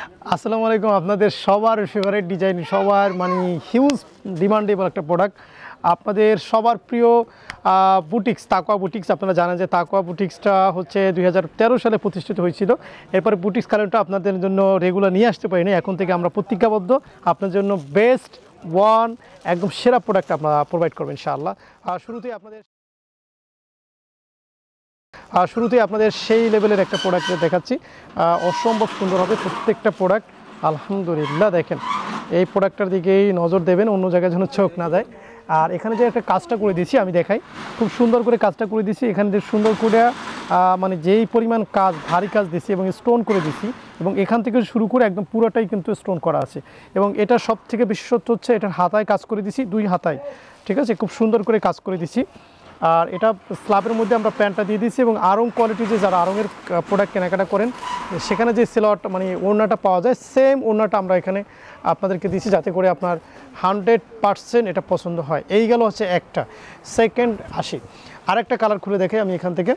আসসালামু আলাইকুম। আপনাদের সবার ফেভারিট ডিজাইন, সবার মানে হিউজ ডিমান্ডেবল একটা প্রোডাক্ট, আপনাদের সবার প্রিয় বুটিক্স, তাকওয়া বুটিক্স। আপনারা জানেন যে তাকওয়া বুটিক্সটা হচ্ছে 2013 সালে প্রতিষ্ঠিত হয়েছিল। এরপরে বুটিক্স কালেকশনটা আপনাদের জন্য রেগুলার নিয়ে আসতে পারিনি। এখন থেকে আমরা প্রতিজ্ঞাবদ্ধ আপনার জন্য বেস্ট ওয়ান একদম সেরা প্রোডাক্ট আপনারা প্রোভাইড করবেন ইনশাআল্লাহ। শুরুতেই আপনাদের সেই লেভেলের একটা প্রোডাক্ট দেখাচ্ছি, অসম্ভব সুন্দর হবে প্রত্যেকটা প্রোডাক্ট। আলহামদুলিল্লাহ, দেখেন এই প্রোডাক্টটার দিকেই নজর দেবেন, অন্য জায়গায় যেন চোখ না যায়। আর এখানে যে একটা কাজটা করে দিয়েছি আমি দেখাই, খুব সুন্দর করে কাজটা করে দিয়েছি। এখানে যে সুন্দর করে মানে যেই পরিমাণ কাজ, ভারী কাজ দিয়েছি এবং স্টোন করে দিয়েছি, এবং এখান থেকে শুরু করে একদম পুরোটাই কিন্তু স্টোন করা আছে। এবং এটা সব থেকে বিশেষত্ব হচ্ছে এটার হাতায় কাজ করে দিয়েছি, 2 হাতায়, ঠিক আছে, খুব সুন্দর করে কাজ করে দিয়েছি। আর এটা স্ল্যাবের মধ্যে আমরা প্যান্টটা দিয়ে দিয়েছি। এবং আড়ং কোয়ালিটি, যে যারা আড়ংয়ের প্রোডাক্ট কেনাকাটা করেন সেখানে যে সেলোয়ারটা মানে ওড়নাটা পাওয়া যায়, সেম ওড়নাটা আমরা এখানে আপনাদেরকে দিয়েছি, যাতে করে আপনার 100% এটা পছন্দ হয়। এই গেল হচ্ছে একটা। সেকেন্ড আসি, আরেকটা কালার খুলে দেখে আমি এখান থেকে।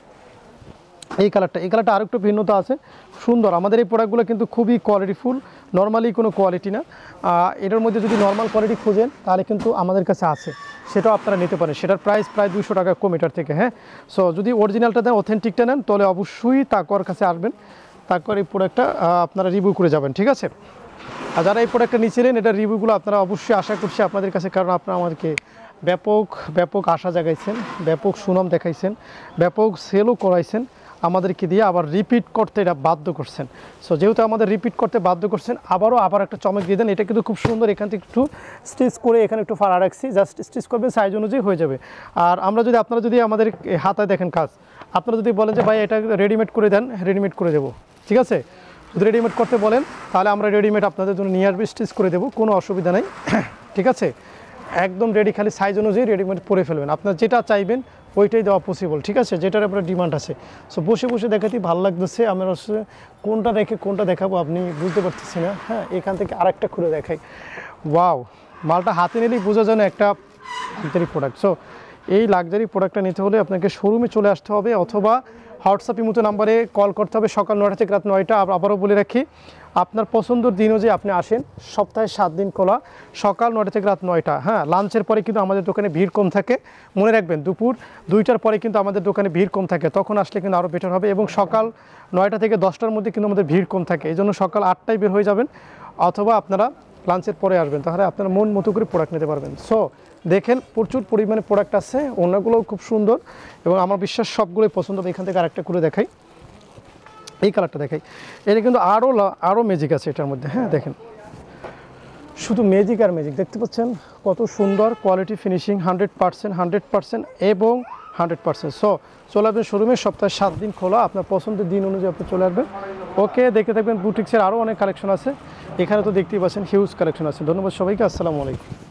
এই কালারটা আরেকটু ভিন্নতা আছে, সুন্দর। আমাদের এই প্রোডাক্টগুলো কিন্তু খুবই কোয়ালিটিফুল, নর্মালি কোনো কোয়ালিটি না। এটার মধ্যে যদি নর্মাল কোয়ালিটি খুঁজেন তাহলে কিন্তু আমাদের কাছে আছে, সেটাও আপনারা নিতে পারেন। সেটার প্রাইস প্রায় 200 টাকা কম এটার থেকে। হ্যাঁ, সো যদি অরিজিনালটা দেন, অথেন্টিকটা নেন, তাহলে অবশ্যই তাকওয়ার কাছে আসবেন, তাকওয়ার এই প্রোডাক্টটা আপনারা রিভিউ করে যাবেন, ঠিক আছে। আর যারা এই প্রোডাক্টটা নিয়েছিলেন, এটার রিভিউগুলো আপনারা অবশ্যই আশা করছি আপনাদের কাছে, কারণ আপনারা আমাদেরকে ব্যাপক আশা জাগাইছেন, ব্যাপক সুনাম দেখাইছেন, ব্যাপক সেলও করাইছেন আমাদেরকে দিয়ে, আবার রিপিট করতে এটা বাধ্য করছেন। সো যেহেতু আমাদের রিপিট করতে বাধ্য করছেন, আবার একটা চমক দিয়ে দেন। এটা কিন্তু খুব সুন্দর, এখান থেকে একটু স্টিচ করে এখানে একটু ফাড়া রাখছি, জাস্ট স্টিচ করবেন, সাইজ অনুযায়ী হয়ে যাবে। আর আপনারা যদি আমাদের হাতায় দেখেন কাজ, আপনারা যদি বলেন যে ভাই এটা রেডিমেড করে দেন, রেডিমেড করে দেবো, ঠিক আছে। যদি রেডিমেড করতে বলেন তাহলে আমরা রেডিমেড আপনাদের জন্য নিয়ে আসবে, স্টিচ করে দেবো, কোনো অসুবিধা নেই, ঠিক আছে। একদম রেডি, খালি সাইজ অনুযায়ী রেডিমেড পরে ফেলবেন। আপনার যেটা চাইবেন ওইটাই দেওয়া পসিবল, ঠিক আছে, যেটার আপনার ডিমান্ড আছে। সো বসে দেখাতেই ভালো লাগতেছে আমার, কোনটা রেখে কোনটা দেখাবো আপনি বুঝতে পারতেছি না। হ্যাঁ, এখান থেকে আরেকটা খুলে দেখাই। ওয়াও, মালটা হাতে নিলেই বোঝা যায় না একটা লাক্সারি প্রোডাক্ট। সো এই লাক্সারি প্রোডাক্টটা নিতে হলে আপনাকে শোরুমে চলে আসতে হবে, অথবা হোয়াটসঅ্যাপ মতো নাম্বারে কল করতে হবে, সকাল 9টা থেকে রাত 9টা। আবারও বলে রাখি, আপনার পছন্দের দিনও যে আপনি আসেন, সপ্তাহে 7 দিন খোলা, সকাল 9টা থেকে রাত 9টা। হ্যাঁ, লাঞ্চের পরে কিন্তু আমাদের দোকানে ভিড় কম থাকে, মনে রাখবেন দুপুর 2টার পরে কিন্তু আমাদের দোকানে ভিড় কম থাকে, তখন আসলে কিন্তু আরও বেটার হবে। এবং সকাল 9টা থেকে 10টার মধ্যে কিন্তু আমাদের ভিড় কম থাকে, এই জন্য সকাল 8টায় বের হয়ে যাবেন, অথবা আপনারা লাঞ্চের পরে আসবেন, তাহলে আপনারা মন মতো করে প্রোডাক্ট নিতে পারবেন। সো দেখেন, প্রচুর পরিমাণে প্রোডাক্ট আছে, অন্যগুলোও খুব সুন্দর, এবং আমার বিশ্বাস সবগুলোই পছন্দ হবে। এখান থেকে আরেকটা করে দেখাই, এই কালারটা দেখাই। এটা কিন্তু আরও ম্যাজিক আছে এটার মধ্যে। হ্যাঁ, দেখেন, শুধু ম্যাজিক আর ম্যাজিক, দেখতে পাচ্ছেন কত সুন্দর কোয়ালিটি, ফিনিশিং 100% এবং 100%। সো চলে আসবেন শোরুমে, সপ্তাহে 7 দিন খোলা, আপনার পছন্দের দিন অনুযায়ী আপনি চলে আসবেন। ওকে, দেখতে থাকবেন। বুটিক্সের আরও অনেক কালেকশন আছে, এখানে তো দেখতেই পাচ্ছেন হিউজ কালেকশন আছে। ধন্যবাদ সবাইকে, আসসালামু আলাইকুম।